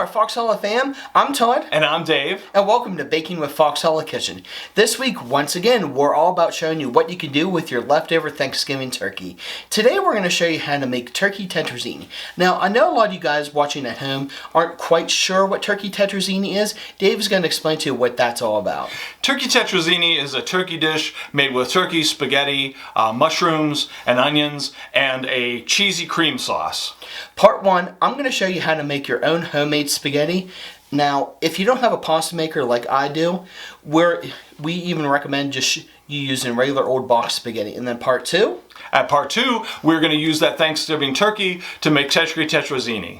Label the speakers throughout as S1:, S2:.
S1: our Fox Hallow Fam. I'm Todd.
S2: And I'm Dave.
S1: And welcome to Baking with Fox Hallow Kitchen. This week, once again, we're all about showing you what you can do with your leftover Thanksgiving turkey. Today, we're going to show you how to make turkey tetrazzini. Now, I know a lot of you guys watching at home aren't quite sure what turkey tetrazzini is. Dave is going to explain to you what that's all about.
S2: Turkey tetrazzini is a turkey dish made with turkey, spaghetti, mushrooms, and onions, and a cheesy cream sauce.
S1: Part 1, I'm going to show you how to make your own homemade spaghetti. Now, if you don't have a pasta maker like I do, we even recommend just you using regular old box spaghetti. And then part 2?
S2: At part 2, we're going to use that Thanksgiving turkey to make turkey tetrazzini.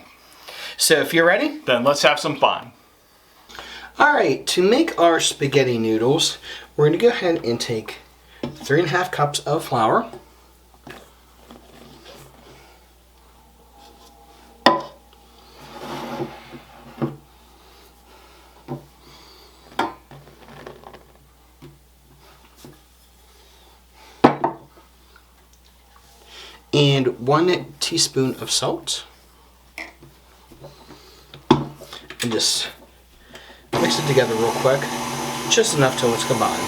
S1: So if you're ready,
S2: then let's have some fun.
S1: Alright, to make our spaghetti noodles, we're going to go ahead and take 3.5 cups of flour. And 1 teaspoon of salt. And just mix it together real quick. Just enough till it's combined.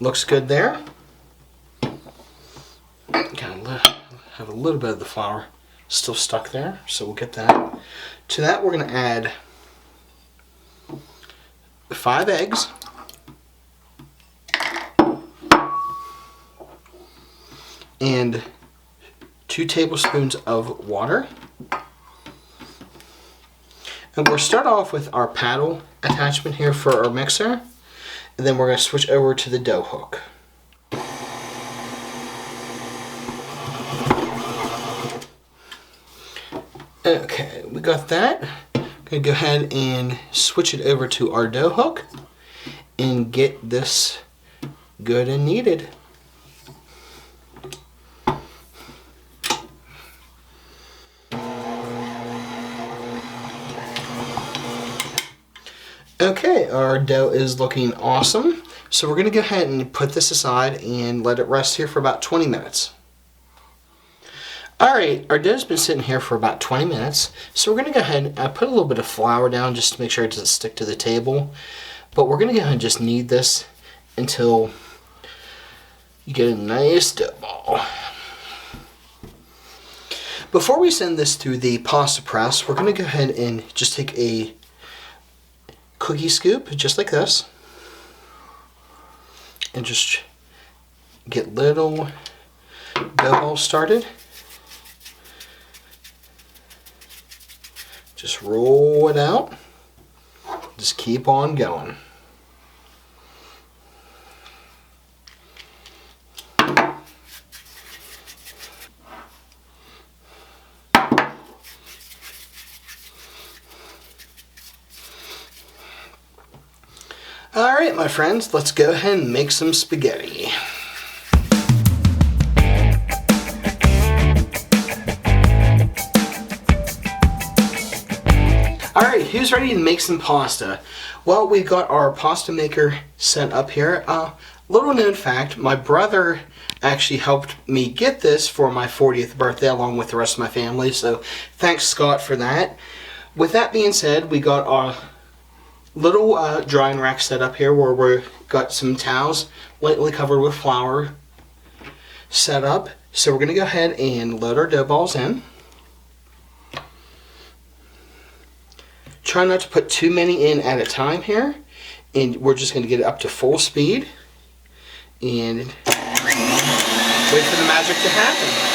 S1: Looks good there. Kind of have a little bit of the flour still stuck there, so we'll get that. To that we're going to add 5 eggs. And 2 tablespoons of water. And we'll start off with our paddle attachment here for our mixer. And then we're going to switch over to the dough hook. Okay, we got that. I'm going to go ahead and switch it over to our dough hook and get this good and kneaded. Okay, our dough is looking awesome. So we're going to go ahead and put this aside and let it rest here for about 20 minutes. Alright, our dough's been sitting here for about 20 minutes. So we're going to go ahead and put a little bit of flour down just to make sure it doesn't stick to the table. But we're going to go ahead and just knead this until you get a nice dough ball. Before we send this through the pasta press, we're going to go ahead and just take a cookie scoop, just like this, and just get little dough balls started. Just roll it out. Just keep on going. Alright, my friends, let's go ahead and make some spaghetti. Alright, who's ready to make some pasta? Well, we've got our pasta maker set up here. Little known fact, my brother actually helped me get this for my 40th birthday along with the rest of my family, so thanks Scott for that. With that being said, we got our little drying rack set up here where we've got some towels lightly covered with flour set up. So we're going to go ahead and load our dough balls in. Try not to put too many in at a time here, and we're just going to get it up to full speed and wait for the magic to happen.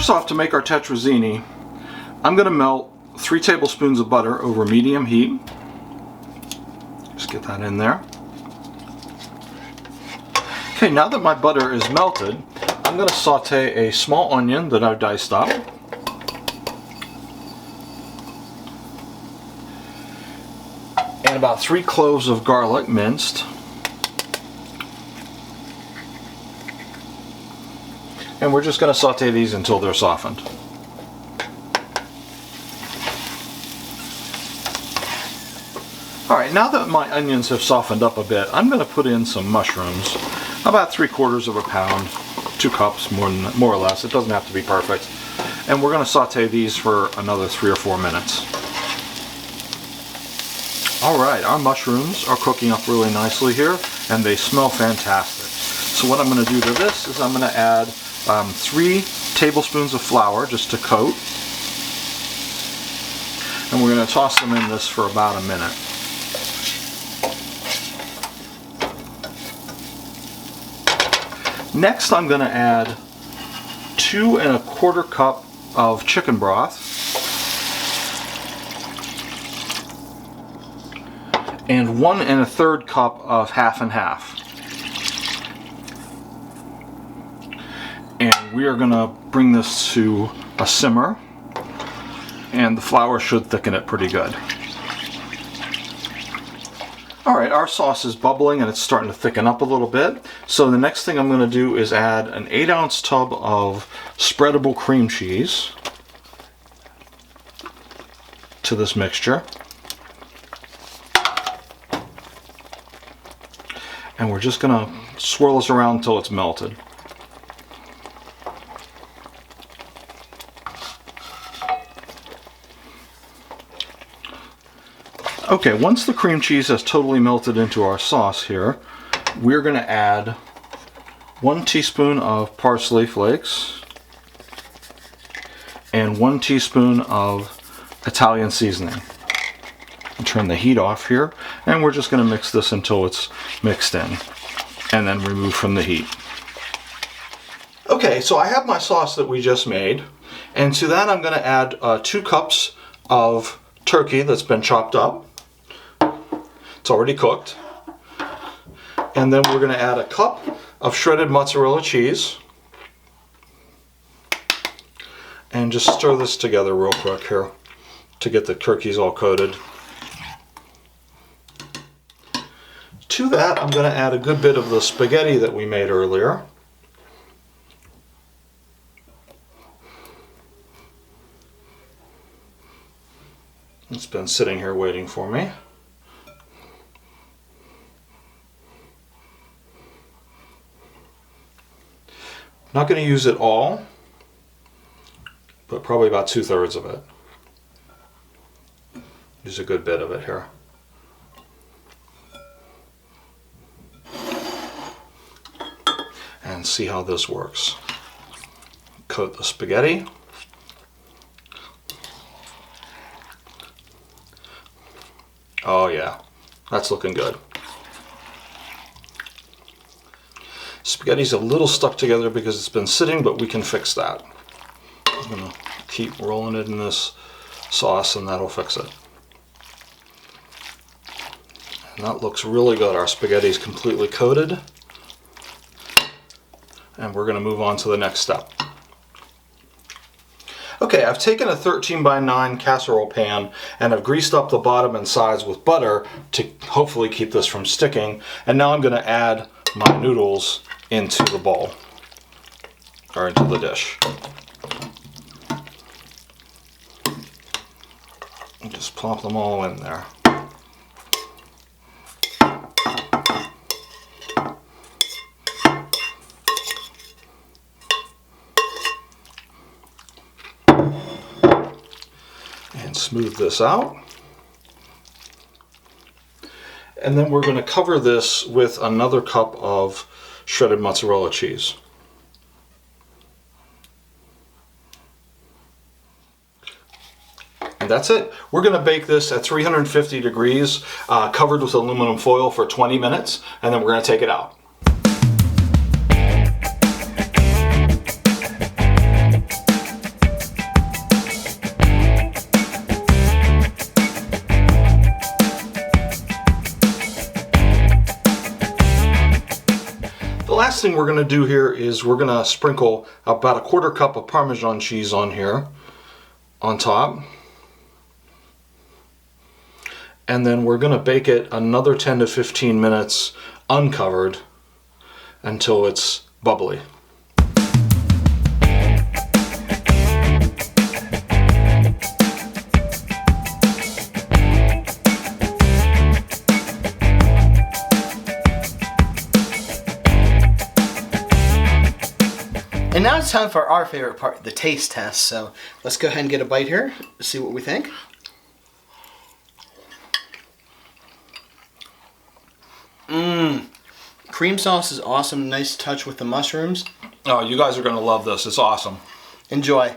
S2: first off, to make our tetrazzini, I'm going to melt 3 tablespoons of butter over medium heat. Just get that in there. Okay, now that my butter is melted, I'm going to saute a small onion that I've diced up. And about 3 cloves of garlic minced. And we're just going to saute these until they're softened. Alright, now that my onions have softened up a bit, I'm going to put in some mushrooms. About 3/4 of a pound, 2 cups more or less. It doesn't have to be perfect. And we're going to saute these for another 3 or 4 minutes. Alright, our mushrooms are cooking up really nicely here, and they smell fantastic. So what I'm going to do to this is I'm going to add 3 tablespoons of flour just to coat. And we're going to toss them in this for about a minute. Next, I'm going to add 2 1/4 cup of chicken broth and 1 1/3 cup of half and half. And we are going to bring this to a simmer, and the flour should thicken it pretty good. Alright, our sauce is bubbling and it's starting to thicken up a little bit. So the next thing I'm going to do is add an 8-ounce tub of spreadable cream cheese to this mixture. And we're just going to swirl this around until it's melted. Okay, once the cream cheese has totally melted into our sauce here, we're going to add 1 teaspoon of parsley flakes and 1 teaspoon of Italian seasoning. I'll turn the heat off here, and we're just going to mix this until it's mixed in, and then remove from the heat. Okay, so I have my sauce that we just made, and to that I'm going to add 2 cups of turkey that's been chopped up. It's already cooked. And then we're going to add a cup of shredded mozzarella cheese. And just stir this together real quick here to get the turkeys all coated. To that, I'm going to add a good bit of the spaghetti that we made earlier. It's been sitting here waiting for me. Not going to use it all, but probably about 2/3 of it. Use a good bit of it here. And see how this works. Coat the spaghetti. Oh yeah, that's looking good. Spaghetti's a little stuck together because it's been sitting, but we can fix that. I'm going to keep rolling it in this sauce and that'll fix it. And that looks really good. Our spaghetti's completely coated. And we're going to move on to the next step. Okay, I've taken a 13x9 casserole pan and I've greased up the bottom and sides with butter to hopefully keep this from sticking. And now I'm going to add my noodles into the bowl, or into the dish. And just plop them all in there. And smooth this out. And then we're going to cover this with another cup of shredded mozzarella cheese. And that's it. We're going to bake this at 350 degrees, covered with aluminum foil for 20 minutes, and then we're going to take it out. last thing we're going to do here is we're going to sprinkle about a 1/4 cup of Parmesan cheese on here, on top. And then we're going to bake it another 10 to 15 minutes uncovered until it's bubbly.
S1: And now it's time for our favorite part, the taste test. So let's go ahead and get a bite here, see what we think. Cream sauce is awesome. Nice touch with the mushrooms.
S2: Oh, you guys are going to love this. It's awesome.
S1: Enjoy.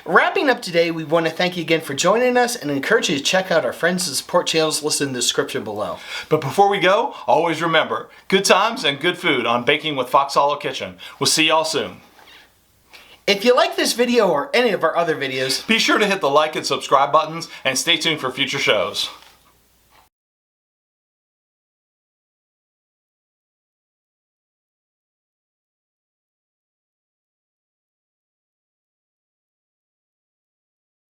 S1: Wrapping up today, we want to thank you again for joining us and encourage you to check out our friends and support channels listed in the description below.
S2: But before we go, always remember, good times and good food on Baking with Fox Hallow Kitchen. We'll see y'all soon.
S1: If you like this video or any of our other videos,
S2: be sure to hit the like and subscribe buttons and stay tuned for future shows.